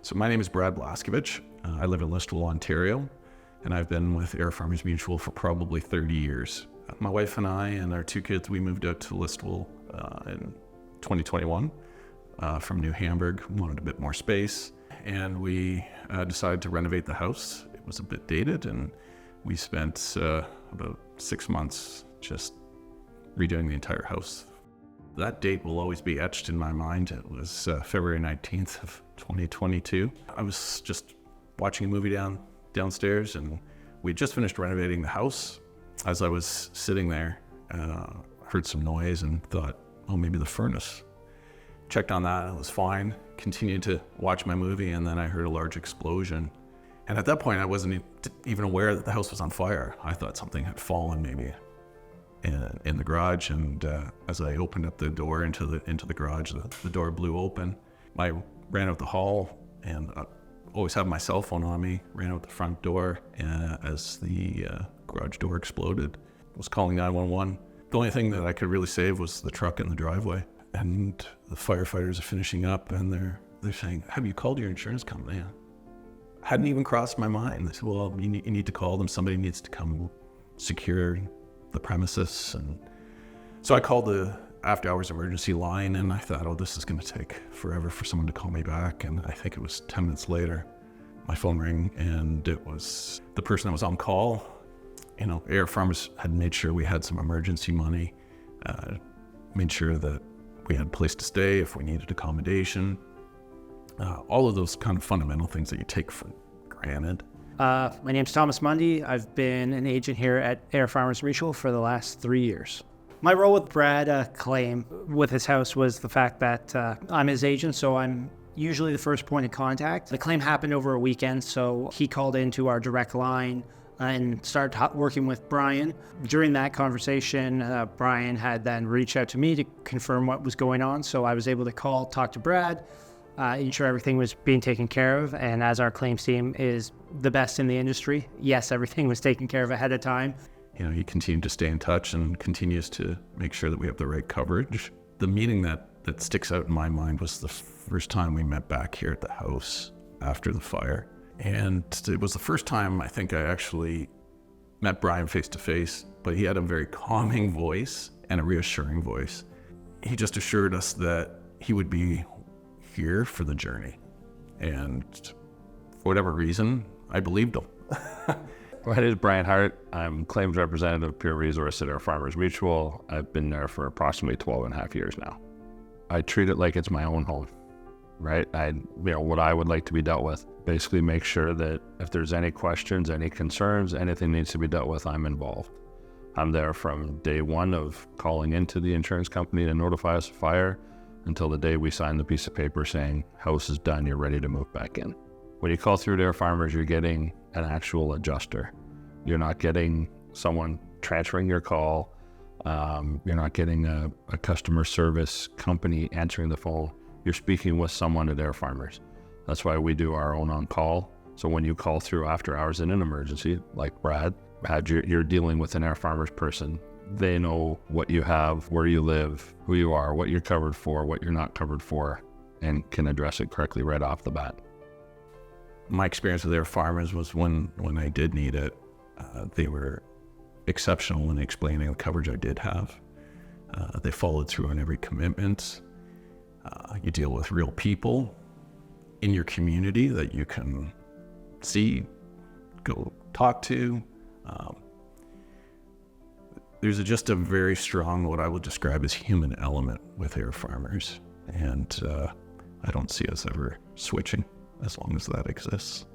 So my name is Brad Blaskavitch. I live in Listowel, Ontario, and I've been with Ayr Farmers Mutual for probably 30 years. My wife and I and our two kids, we moved out to Listowel in 2021 from New Hamburg. We wanted a bit more space, and we decided to renovate the house. It was a bit dated, and we spent about 6 months just redoing the entire house. That date will always be etched in my mind. It was February 19th of 2022. I was just watching a movie downstairs, and we had just finished renovating the house. As I was sitting there, I heard some noise and thought, oh, maybe the furnace. Checked on that, it was fine. Continued to watch my movie, and then I heard a large explosion. And at that point, I wasn't even aware that the house was on fire. I thought something had fallen maybe in the garage, and as I opened up the door into the garage, the door blew open. I ran out the hall, and I always have my cell phone on me, ran out the front door as the garage door exploded. I was calling 911. The only thing that I could really save was the truck in the driveway. And the firefighters are finishing up, and they're saying, have you called your insurance company? Hadn't even crossed my mind. They said, well, you need to call them. Somebody needs to come secure the premises. And so I called the after-hours emergency line, and I thought, oh, this is going to take forever for someone to call me back. And I think it was 10 minutes later, my phone rang, and it was the person that was on call. Ayr Farmers had made sure we had some emergency money, made sure that we had a place to stay if we needed accommodation. All of those kind of fundamental things that you take for granted. My name's Thomas Mundy. I've been an agent here at Ayr Farmers Mutual for the last 3 years. My role with Brad claim with his house was the fact that I'm his agent, so I'm usually the first point of contact. The claim happened over a weekend, so he called into our direct line and started working with Brian. During that conversation, Brian had then reached out to me to confirm what was going on, so I was able to talk to Brad, ensure everything was being taken care of, and as our claims team is the best in the industry, yes, everything was taken care of ahead of time. He continued to stay in touch and continues to make sure that we have the right coverage. The meeting that sticks out in my mind was the first time we met back here at the house after the fire. And it was the first time I think I actually met Brian face to face, but he had a very calming voice and a reassuring voice. He just assured us that he would be here for the journey. And for whatever reason, I believed him. My name is Brian Hart. I'm claims representative, Pure Resource at Ayr Farmers Mutual. I've been there for approximately 12 and a half years now. I treat it like it's my own home, right? What I would like to be dealt with. Basically make sure that if there's any questions, any concerns, anything needs to be dealt with, I'm involved. I'm there from day one of calling into the insurance company to notify us of fire until the day we sign the piece of paper saying, house is done, you're ready to move back in. When you call through to Ayr Farmers, you're getting an actual adjuster. You're not getting someone transferring your call. You're not getting a customer service company answering the phone. You're speaking with someone at Ayr Farmers. That's why we do our own on-call. So when you call through after hours in an emergency, like Brad, you're dealing with an Ayr Farmers person. They know what you have, where you live, who you are, what you're covered for, what you're not covered for, and can address it correctly right off the bat. My experience with Ayr Farmers was when I did need it, they were exceptional in explaining the coverage I did have. They followed through on every commitment. You deal with real people in your community that you can see, go talk to. There's just a very strong, what I would describe as human element with Ayr Farmers. And I don't see us ever switching as long as that exists.